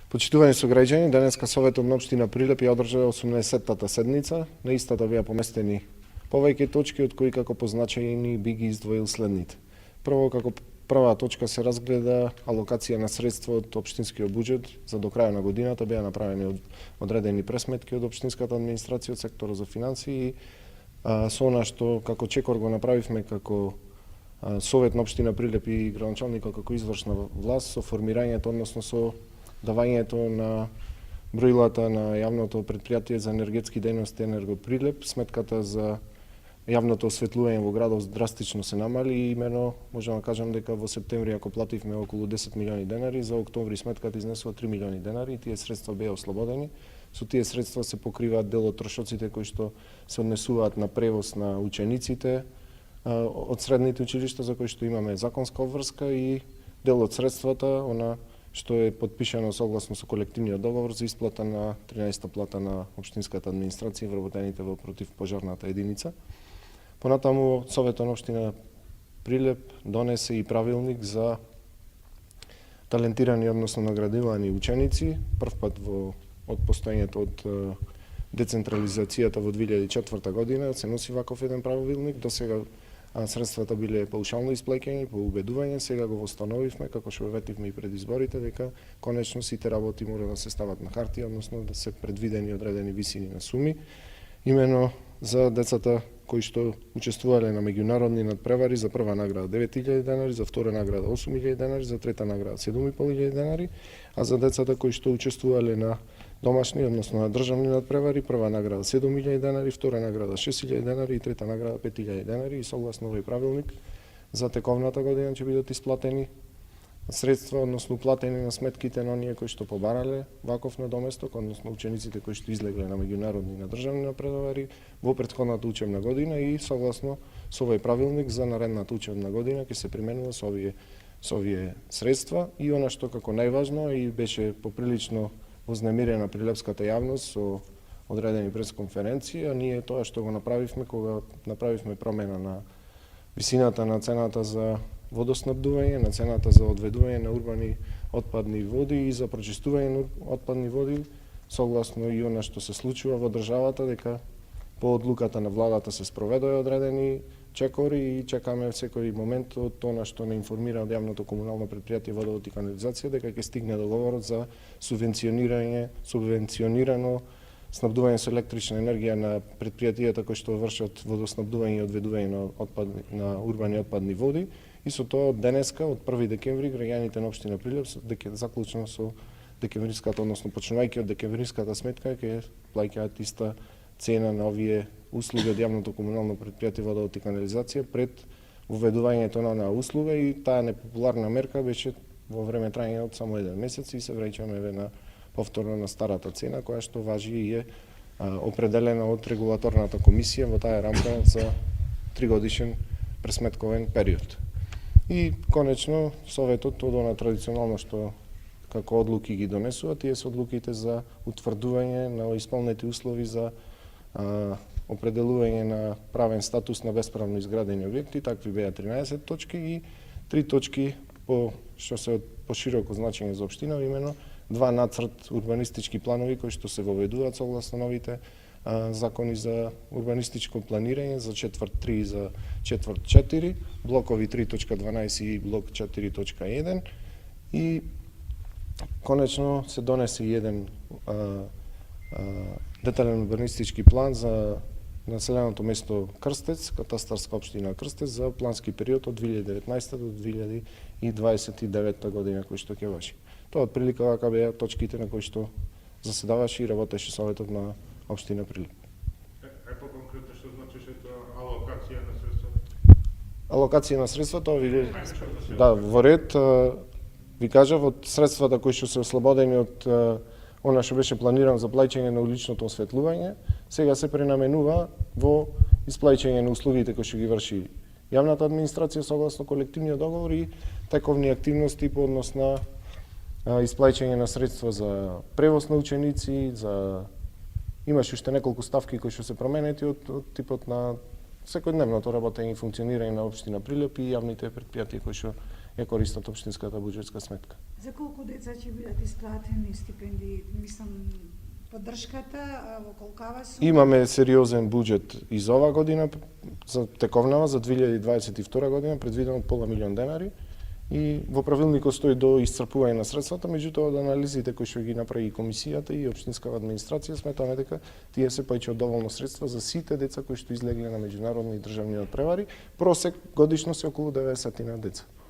Почитувани сограѓани, денеска Советот на општина Прилеп ја одржа 80-тата седница. На истата беа поместени повеќе точки, од кои како позначајни би ги издвоил следните. Прво, како прва точка се разгледа алокација на средства од општинскиот буџет за до крај на годината. Беа направени одредени пресметки од општинската администрација, од секторот за финансии и со она што како чекор го направивме како Совет на општина Прилеп и градоначалникот како извршна власт со формирањето, односно со давањето на броилата на јавното предпријатие за енергетски дејности Енергоприлеп. Сметката за јавното осветлување во градот драстично се намали и имено можам да кажам дека во септември ако плативме околу 10 милиони денари, за октомври сметката изнесува 3 милиони денари и тие средства беа ослободени. Со тие средства се покриваат дел од трошоците кои што се однесуваат на превоз на учениците од средните училишта за кои што имаме законска обврска и дел од средствата она што е подпишано согласно со колективниот договор за исплата на 13-та плата на општинската администрација и вработените во противпожарната единица. Понатаму Советот на општина Прилеп донесе и правилник за талентирани, односно наградувани ученици, првпат од постоењето од децентрализацијата во 2004 година се носи ваков еден правилник. До сега средствата биле паушално исплаќани по убедување, сега го восстановивме како што ветивме и пред изборите дека конечно сите работи мора да се стават на хартија, односно да се предвидени одредени висини на суми, имено за децата кои што учествувале на меѓународни надпревари. За прва награда 9.000 денари, за втора награда 8.000 денари, за трета награда 7.500 денари, а за децата кои што учествувале на домашни, односно на државни надпревари, прва награда 7.000 денари, втора награда 6.000 денари и трета награда 5.000 денари. И согласно овој правилник за тековната година ќе бидат исплатени средства, односно платени на сметките на оние кои што побарале ваков надоместок, односно учениците кои што излегле на меѓународни и на државни надпревари во претходната учебна година и согласно со овој правилник за наредната учебна година ќе се применува со овие средства. И она што како најважно и беше поприлично вознемирена прилепската јавност со одредени пресконференции, а ние тоа што го направивме кога направивме промена на висината на цената за водоснабдување, на цената за одведување на урбани отпадни води и за прочистување на отпадни води, согласно и она што се случува во државата, дека по одлуката на владата се спроведоа одредени чекори и чекаме секој момент од она што не информира од јавното комунално предпријатие Водовод и канализација дека ќе стигне договорот за субвенционирано снабдување со електрична енергија на предпријатијата кои што вршат водоснабдување и одведување на урбани отпадни води. И со тоа од денеска, од 1 декември, граѓаните на општина Прилеп, заклучно со декемвриската, односно почнувајќи од декемвриската сметка, ќе плаќаат иста цена на овие услуги од јавното комунално предпријатие Водовод и канализација пред воведувањето на онаа услуга, и таа непопуларна мерка беше во време трајање од само еден месец и се враќаме на повторно на старата цена која што важи и е определена од регулаторната комисија во таа рамка за 3-годишен пресметковен период. И конечно Советот од она традиционално што како одлуки ги донесува, тие се одлуките за утврдување на исполнети услови за определување на правен статус на бесправно изградени објекти. Такви беа 13 точки и 3 точки што се од пошироко значење за општина, имено 2 нацрт урбанистички планови кои што се воведуваат согласно новите закони за урбанистичко планирање за четврт 3 и за четврт 4, блокови 3.12 и блок 4.1 и конечно се донесе и еден детален урбанистички план за населеното место Крстец, катастарска општина Крстец за плански период од 2019 до 2029 година кој што ќе важи. Тоа отприлика вака беа точките на кои што заседаваше и работеше Советот на општина Прилеп. По-конкретно што значеше тоа алокација на средства? Алокација на средства, тоа ви во ред ви кажав, од средствата кои што се ослободени од она што беше планирано за плаќање на уличното осветлување, сега се пренаменува во исплаќање на услугите кои што ги врши јавната администрација согласно колективниот договор и тековни активности по однос на исплаќање на средства за превоз на ученици, имаше уште неколку ставки кои што се променети од типот на секојдневното работење и функционирање на општина Прилеп и јавните предпријатија кои што ја користат општинската буџетска сметка. За колку деца ќе бидат исплатени стипендии? Мислам, поддршката во колкава сума? Имаме сериозен буџет и за ова година, за тековнава, за 2022 година, предвидено пола милион денари. И во правилникот стои до исцрпување на средствата, меѓутоа од анализите кои што ги направи комисијата и општинскава администрација, сметаме дека тие се поеќе од доволно средства за сите деца кои што излегле на меѓународни и државни надпревари. Просек годишно се околу 90 деца.